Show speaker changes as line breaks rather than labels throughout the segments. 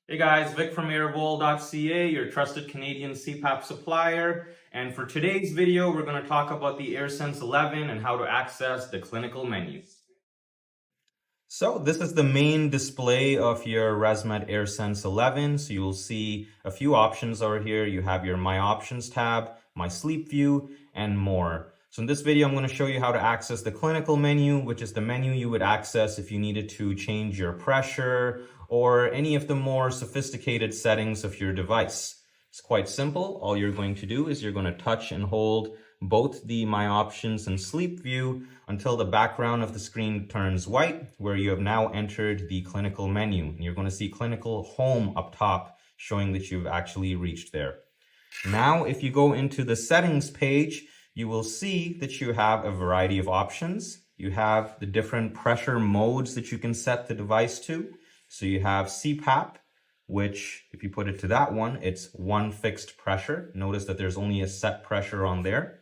Hey guys, Vic from airvol.ca, your trusted Canadian CPAP supplier. And for today's video, we're going to talk about the AirSense 11 and how to access the clinical menu. So this is the main display of your ResMed AirSense 11. So you'll see a few options over here. You have your My Options tab, My Sleep View, and more. So in this video, I'm going to show you how to access the clinical menu, which is the menu you would access if you needed to change your pressure or any of the more sophisticated settings of your device. It's quite simple. All you're going to do is you're going to touch and hold both the My Options and Sleep View until the background of the screen turns white, where you have now entered the clinical menu. And you're going to see Clinical Home up top, showing that you've actually reached there. Now, if you go into the settings page, you will see that you have a variety of options. You have the different pressure modes that you can set the device to. So you have CPAP, which if you put it to that one, it's one fixed pressure. Notice that there's only a set pressure on there.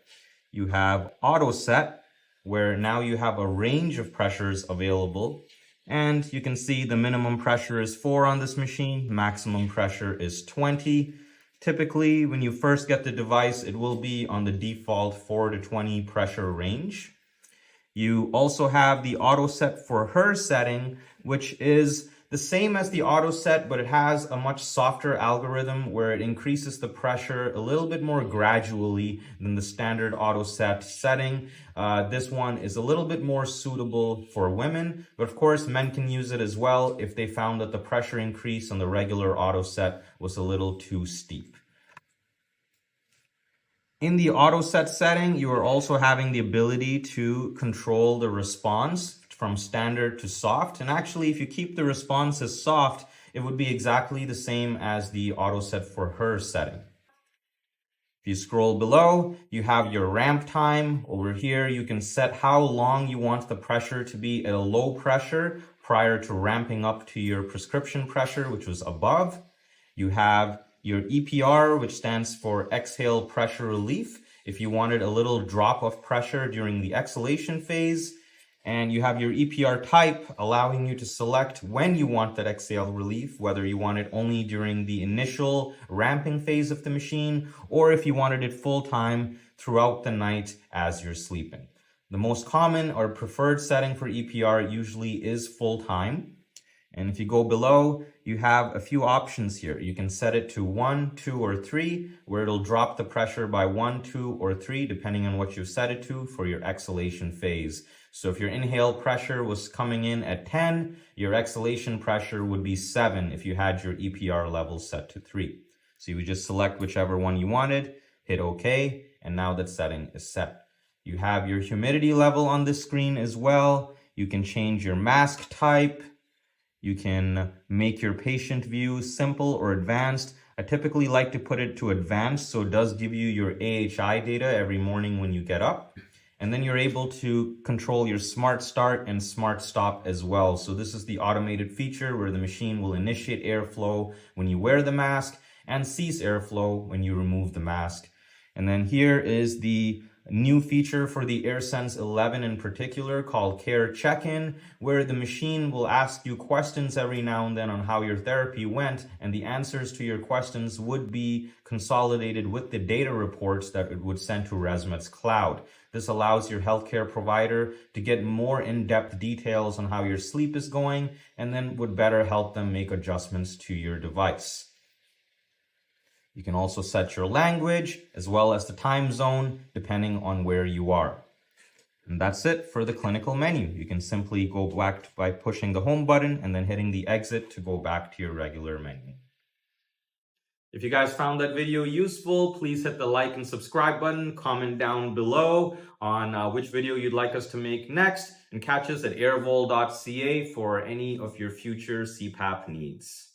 You have AutoSet, where now you have a range of pressures available. And you can see the minimum pressure is 4 on this machine. Maximum pressure is 20. Typically, when you first get the device, it will be on the default 4 to 20 pressure range. You also have the AutoSet for her setting, which is the same as the AutoSet, but it has a much softer algorithm where it increases the pressure a little bit more gradually than the standard AutoSet setting. This one is a little bit more suitable for women, but of course men can use it as well if they found that the pressure increase on the regular AutoSet was a little too steep. In the AutoSet setting, you are also having the ability to control the response from standard to soft. And actually, if you keep the response as soft, it would be exactly the same as the AutoSet for her setting. If you scroll below, you have your ramp time. Over here, you can set how long you want the pressure to be at a low pressure prior to ramping up to your prescription pressure, which was above. You have your EPR, which stands for exhale pressure relief, if you wanted a little drop of pressure during the exhalation phase. And you have your EPR type, allowing you to select when you want that exhale relief, whether you want it only during the initial ramping phase of the machine, or if you wanted it full time throughout the night as you're sleeping. The most common or preferred setting for EPR usually is full time. And if you go below, you have a few options here. You can set it to 1, 2, or 3, where it'll drop the pressure by 1, 2, or 3, depending on what you set it to for your exhalation phase. So if your inhale pressure was coming in at 10, your exhalation pressure would be 7 if you had your EPR level set to 3. So you would just select whichever one you wanted, hit OK, and now that setting is set. You have your humidity level on this screen as well. You can change your mask type. You can make your patient view simple or advanced. I typically like to put it to advanced, so it does give you your AHI data every morning when you get up. And then you're able to control your smart start and smart stop as well. So this is the automated feature where the machine will initiate airflow when you wear the mask and cease airflow when you remove the mask. And then here is the new feature for the AirSense 11 in particular called Care Check-in, where the machine will ask you questions every now and then on how your therapy went, and the answers to your questions would be consolidated with the data reports that it would send to ResMed's cloud. This allows your healthcare provider to get more in-depth details on how your sleep is going, and then would better help them make adjustments to your device. You can also set your language as well as the time zone depending on where you are. And that's it for the clinical menu. You can simply go back by pushing the home button and then hitting the exit to go back to your regular menu. If you guys found that video useful, please hit the like and subscribe button, comment down below on which video you'd like us to make next, and catch us at airvol.ca for any of your future CPAP needs.